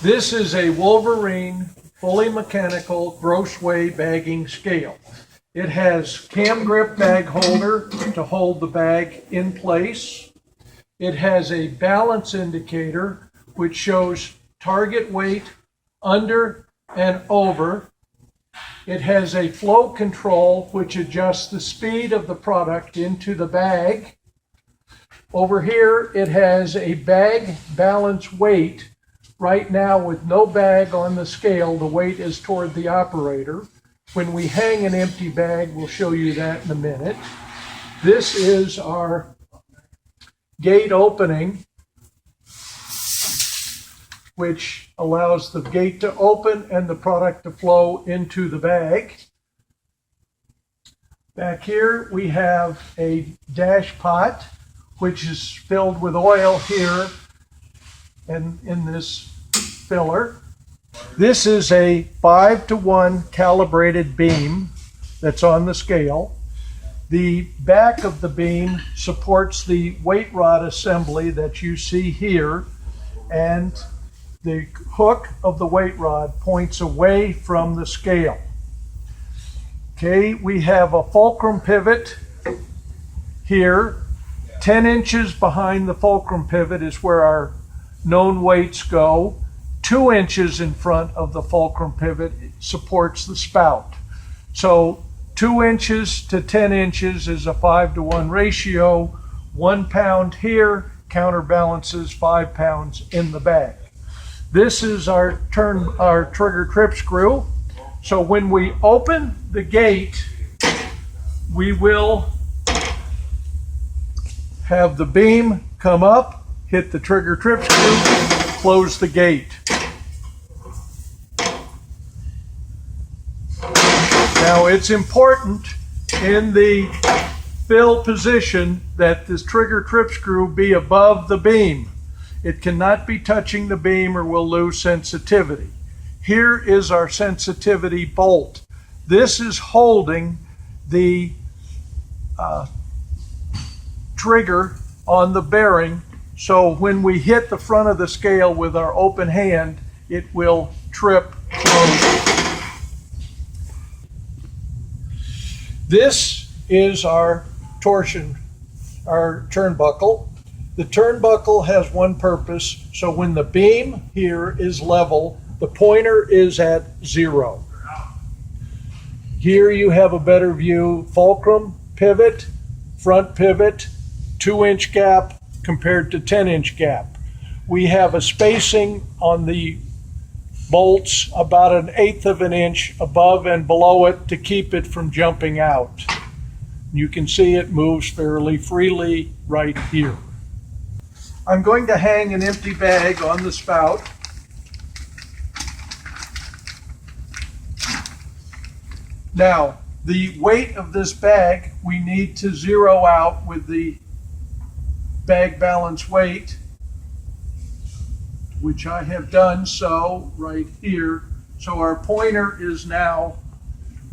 This is a Wolverine fully mechanical gross weigh bagging scale. It has cam grip bag holder to hold the bag in place. It has a balance indicator which shows target weight under and over. It has a flow control which adjusts the speed of the product into the bag. Over here it has a bag balance weight. Right now, with no bag on the scale, the weight is toward the operator. When we hang an empty bag, we'll show you that in a minute. This is our gate opening, which allows the gate to open and the product to flow into the bag. Back here, we have a dash pot, which is filled with oil here and in this filler. This is a 5-to-1 calibrated beam that's on the scale. The back of the beam supports the weight rod assembly that you see here, and the hook of the weight rod points away from the scale. Okay, we have a fulcrum pivot here. 10 inches behind the fulcrum pivot is where our known weights go. 2 inches in front of the fulcrum pivot supports the spout. So 2 inches to 10 inches is a 5-to-1 ratio. 1 pound here counterbalances 5 pounds in the bag. This is our trigger trip screw. So when we open the gate, we will have the beam come up, hit the trigger trip screw, close the gate. Now it's important in the fill position that this trigger trip screw be above the beam. It cannot be touching the beam or we'll lose sensitivity. Here is our sensitivity bolt. This is holding the trigger on the bearing, so when we hit the front of the scale with our open hand, it will trip close. This is our torsion, our turnbuckle. The turnbuckle has one purpose, so when the beam here is level, the pointer is at 0. Here you have a better view. Fulcrum pivot, front pivot, 2-inch gap compared to 10-inch gap. We have a spacing on the bolts about 1/8 of an inch above and below it to keep it from jumping out. You can see it moves fairly freely right here. I'm going to hang an empty bag on the spout. Now, the weight of this bag we need to zero out with the bag balance weight, which I have done so right here. So our pointer is now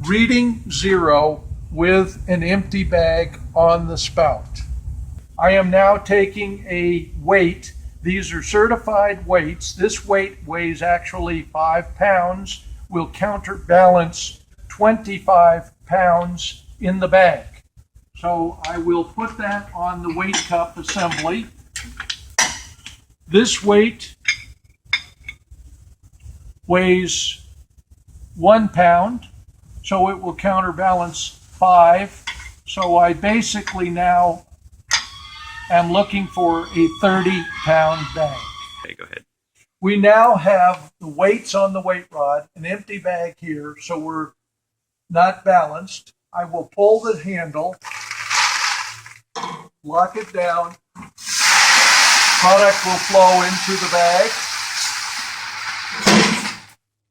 reading 0 with an empty bag on the spout. I am now taking a weight. These are certified weights. This weight weighs actually 5 pounds. Will counterbalance 25 pounds in the bag. So I will put that on the weight cup assembly. This weight weighs 1 pound, so it will counterbalance 5. So I basically now am looking for a 30-pound bag. Okay, go ahead. We now have the weights on the weight rod, an empty bag here, so we're not balanced. I will pull the handle, lock it down. Product will flow into the bag.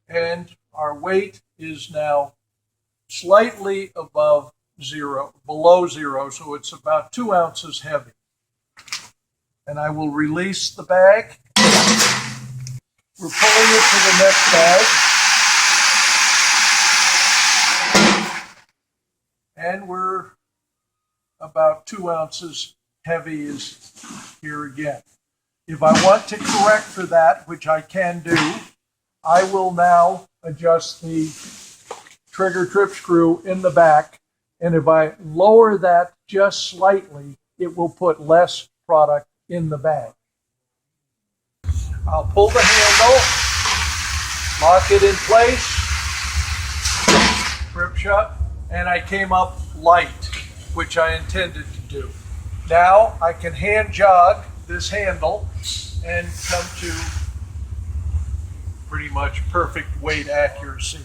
And our weight is now slightly above 0, below 0, so it's about 2 ounces heavy. And I will release the bag. We're pulling it to the next bag. And we're about 2 ounces heavy is here again. If I want to correct for that, which I can do, I will now adjust the trigger trip screw in the back. And if I lower that just slightly, it will put less product in the bag. I'll pull the handle, lock it in place, grip shut, and I came up light, which I intended to do. Now I can hand jog this handle and come to pretty much perfect weight accuracy.